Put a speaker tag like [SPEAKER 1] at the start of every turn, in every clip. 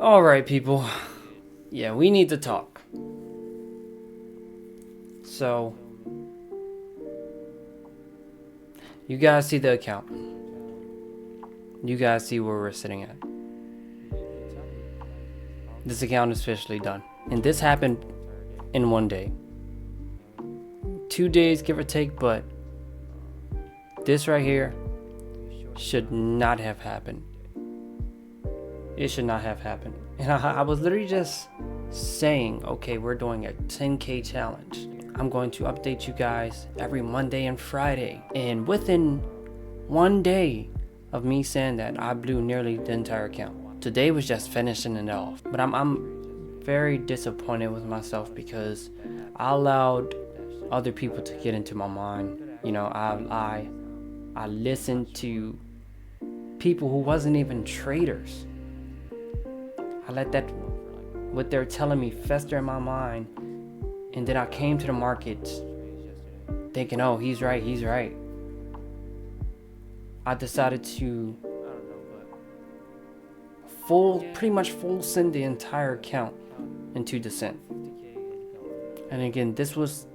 [SPEAKER 1] Alright, people. Yeah, we need to talk. So, you guys see the account. You guys see where we're sitting at. This account is officially done. And this happened in 1 day. 2 days, give or take, but this right here should not have happened. It should not have happened. And I was literally just saying, okay, we're doing a 10K challenge. I'm going to update you guys every Monday and Friday. And within 1 day of me saying that, I blew nearly the entire account. Today was just finishing it off. But I'm very disappointed with myself because I allowed other people to get into my mind. You know, I listened to people who wasn't even traders. I let that, what they're telling me, fester in my mind. And then I came to the market thinking, oh, he's right. I decided to pretty much full send the entire account into descent. And again, this was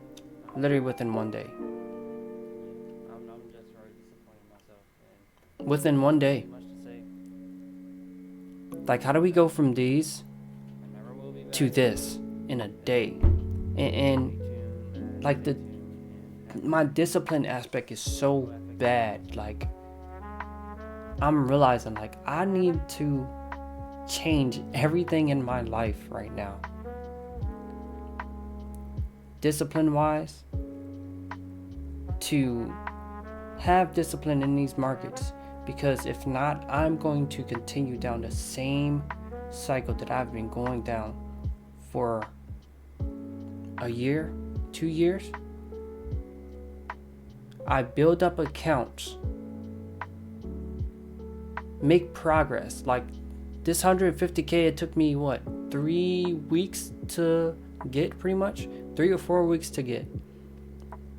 [SPEAKER 1] literally within 1 day. Within 1 day. Like, how do we go from these to this in a day? And like my discipline aspect is so bad. Like, I'm realizing like I need to change everything in my life right now. Discipline wise, to have discipline in these markets, because if not, I'm going to continue down the same cycle that I've been going down for a year, 2 years. I build up accounts, make progress. Like this 150K, it took me what, 3 weeks to get, pretty much 3 or 4 weeks to get.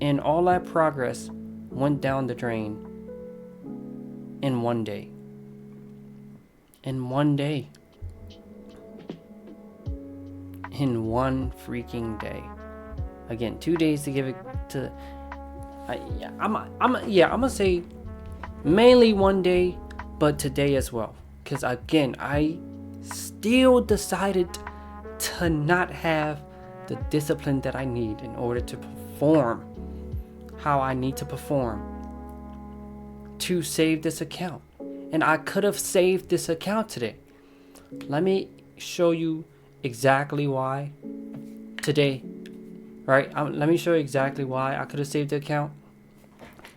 [SPEAKER 1] And all that progress went down the drain in 1 day. In 1 day. In 1 freaking day. Again, 2 days to give it to. I'm gonna say mainly 1 day, but today as well. Because again, I still decided to not have the discipline that I need in order to perform how I need to perform to save this account. And I could have saved this account today. Let me show you exactly why today, right? Let me show you exactly why I could have saved the account.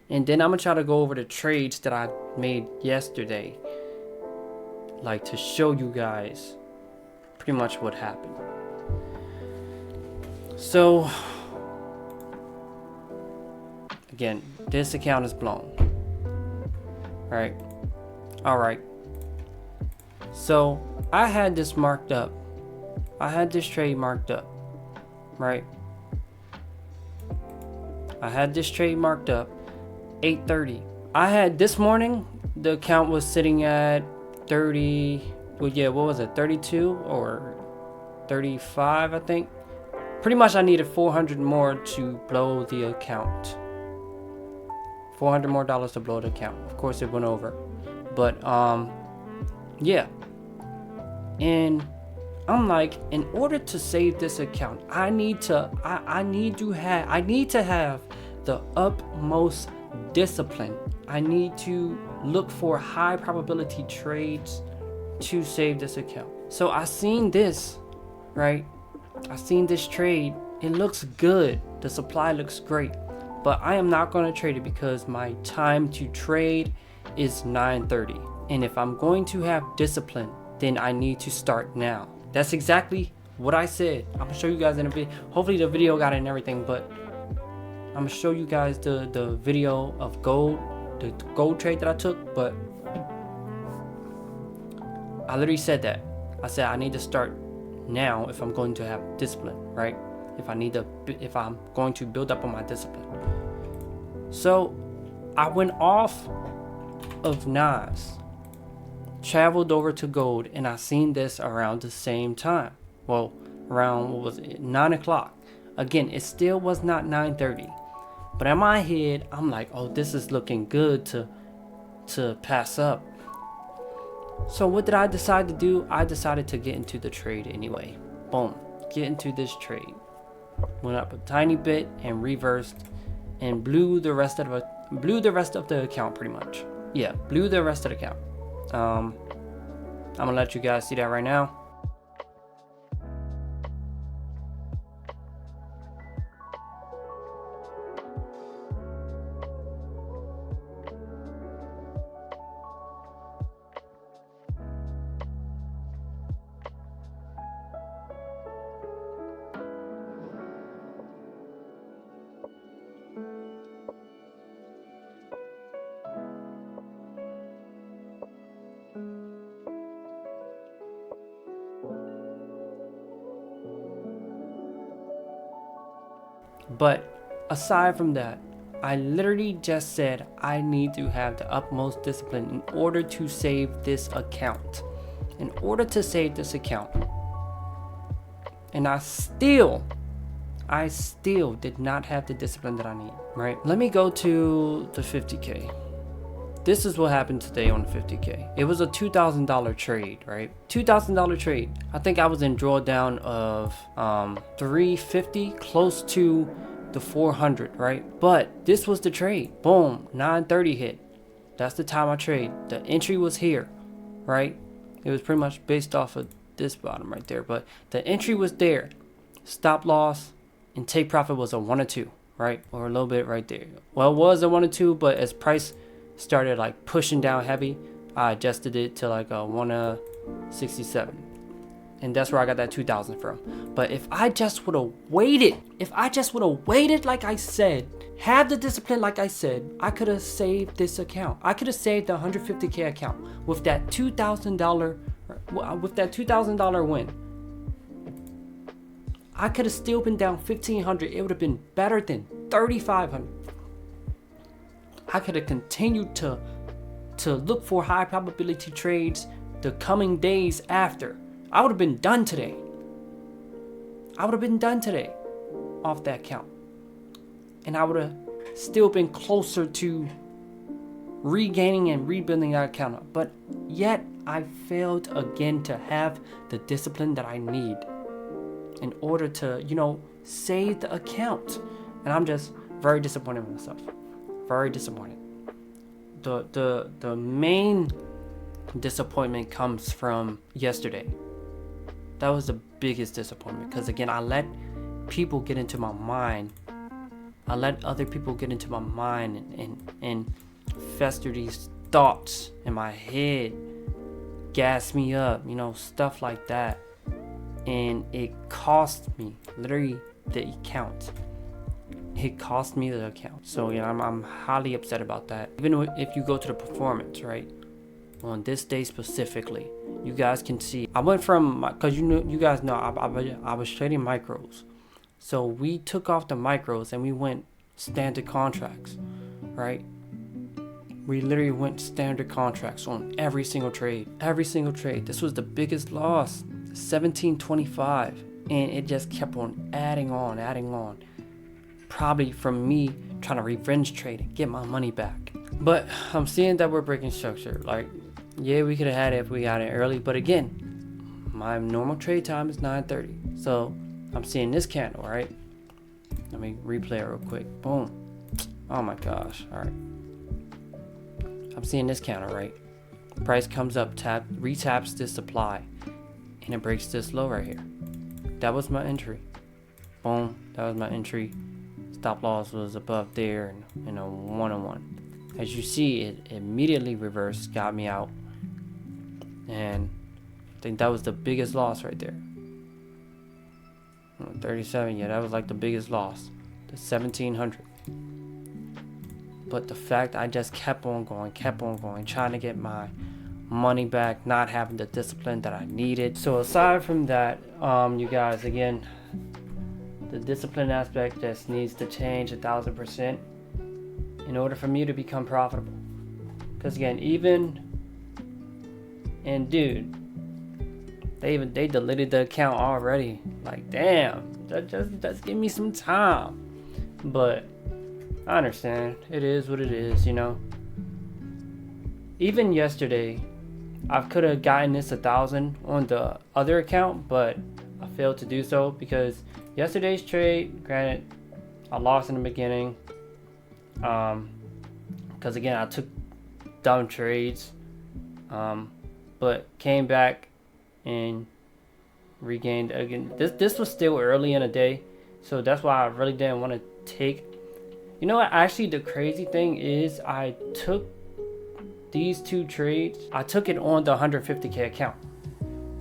[SPEAKER 1] And then I'm gonna try to go over the trades that I made yesterday, like to show you guys pretty much what happened. So again, this account is blown. All right. So I had this marked up. I had this trade marked up, right? I had this trade marked up 8:30. I had this morning, the account was sitting at 30. Well, yeah, what was it? 32 or 35, I think. Pretty much I needed 400 more to blow the account. $400 more to blow the account. Of course it went over. But yeah. And I'm like, in order to save this account, I need to have the utmost discipline. I need to look for high probability trades to save this account. So I seen this, right? I seen this trade. It looks good. The supply looks great. But I am not going to trade it because my time to trade is 9:30. And if I'm going to have discipline, then I need to start now. That's exactly what I said. I'm going to show you guys in a video. Hopefully the video got it and everything, but I'm going to show you guys the video of gold, the gold trade that I took. But I literally said that. I said I need to start now if I'm going to have discipline, right? If I'm going to build up on my discipline. So I went off of Nas traveled over to gold, and I seen this around the same time. Well, around, what was it, 9 o'clock. Again, it still was not 9:30. But in my head, I'm like, oh, this is looking good to pass up. So what did I decide to do? I decided to get into the trade anyway. Boom, get into this trade. Went up a tiny bit and reversed and blew the rest of the account pretty much. Yeah, blew the rest of the account. I'm gonna let you guys see that right now. But aside from that, I literally just said I need to have the utmost discipline in order to save this account. In order to save this account. And I still did not have the discipline that I need, right? Let me go to the 50K. This is what happened today on the 50K. It was a $2,000 trade, right? $2,000 trade. I think I was in drawdown of 350, close to the 400, right? But this was the trade. Boom, 9:30 hit. That's the time I trade. The entry was here, right? It was pretty much based off of this bottom right there, but the entry was there. Stop loss and take profit was a 1 or 2, right? Or a little bit right there. Well, it was a 1 or 2, but as price started like pushing down heavy, I adjusted it to like a 167, and that's where I got that 2,000 from. But if I just would have waited, like I said, have the discipline like I said, I could have saved this account. I could have saved the 150K account with that $2,000 win. I could have still been down 1,500. It would have been better than 3,500. I could have continued to look for high probability trades the coming days after. I would have been done today. Off that count. And I would have still been closer to regaining and rebuilding that account. But yet I failed again to have the discipline that I need in order to, save the account. And I'm just very disappointed with myself. Very disappointed. The main disappointment comes from yesterday. That was the biggest disappointment, because again, I let people get into my mind. I let other people get into my mind and fester these thoughts in my head, gas me up, stuff like that. And it cost me literally the account. It cost me the account. So I'm highly upset about that. Even if you go to the performance, right, on this day specifically, you guys can see I went from, because you guys know I was trading micros. So we took off the micros and we went standard contracts, right? We literally went standard contracts on every single trade. This was the biggest loss, 1725, and it just kept on adding on. Probably from me trying to revenge trade and get my money back. But I'm seeing that we're breaking structure. Like, yeah, we could have had it if we got it early, but again, my normal trade time is 9:30. So I'm seeing this candle, right? Let me replay it real quick. Boom. Oh my gosh. All right. I'm seeing this candle, right? Price comes up, retaps this supply, and it breaks this low right here. That was my entry. Boom. That was my entry. Stop loss was above there, and a 1-on-1. As you see, it immediately reversed, got me out, and I think that was the biggest loss right there. 37, yeah, that was like the biggest loss, the 1,700. But the fact I just kept on going, trying to get my money back, not having the discipline that I needed. So aside from that, you guys, again, the discipline aspect just needs to change 1,000% in order for me to become profitable. Because again, even And dude, they deleted the account already. Like, damn, just give me some time. But I understand. It is what it is, you know. Even yesterday, I could have gotten this 1,000 on the other account, but I failed to do so because yesterday's trade, granted, I lost in the beginning. Because again, I took dumb trades, but came back and regained again. This was still early in the day, so that's why I really didn't want to take. You know what? Actually, the crazy thing is, I took these two trades. I took it on the 150k account,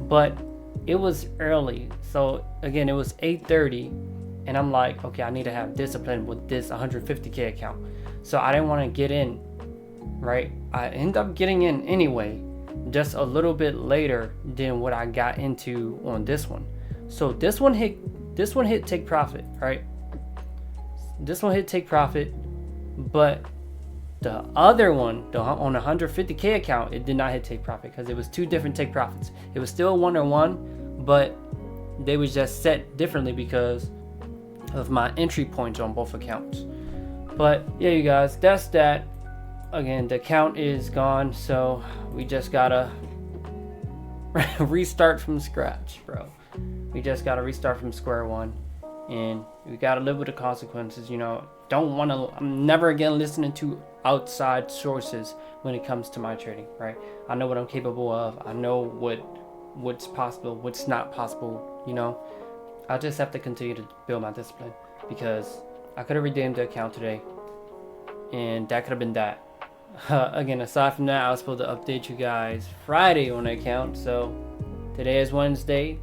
[SPEAKER 1] but it was early. So again, it was 8:30, and I'm like, okay, I need to have discipline with this 150k account. So I didn't want to get in, right? I ended up getting in anyway, just a little bit later than what I got into on this one. So this one hit take profit, right? This one hit take profit, but the other one, on the 150k account, it did not hit take profit because it was two different take profits. It was still a 1-on-1, but they was just set differently because of my entry points on both accounts. But yeah, you guys, that's that. Again, the account is gone, so we just gotta restart from scratch, bro. We just gotta restart from square one, and we gotta live with the consequences. You know, I'm never again listening to outside sources when it comes to my trading, right? I know what I'm capable of. I know what's possible, what's not possible. You know, I just have to continue to build my discipline because I could have redeemed the account today, and that could have been that. Again, aside from that, I was supposed to update you guys Friday on the account. So today is Wednesday,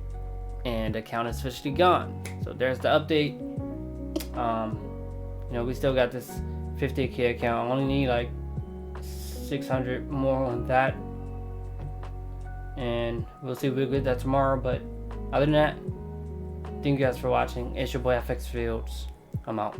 [SPEAKER 1] and the account is officially gone. So there's the update. You know, we still got this 50k account. I only need like 600 more on that, and we'll see if we get that tomorrow. But other than that, thank you guys for watching. It's your boy FX Fields. I'm out.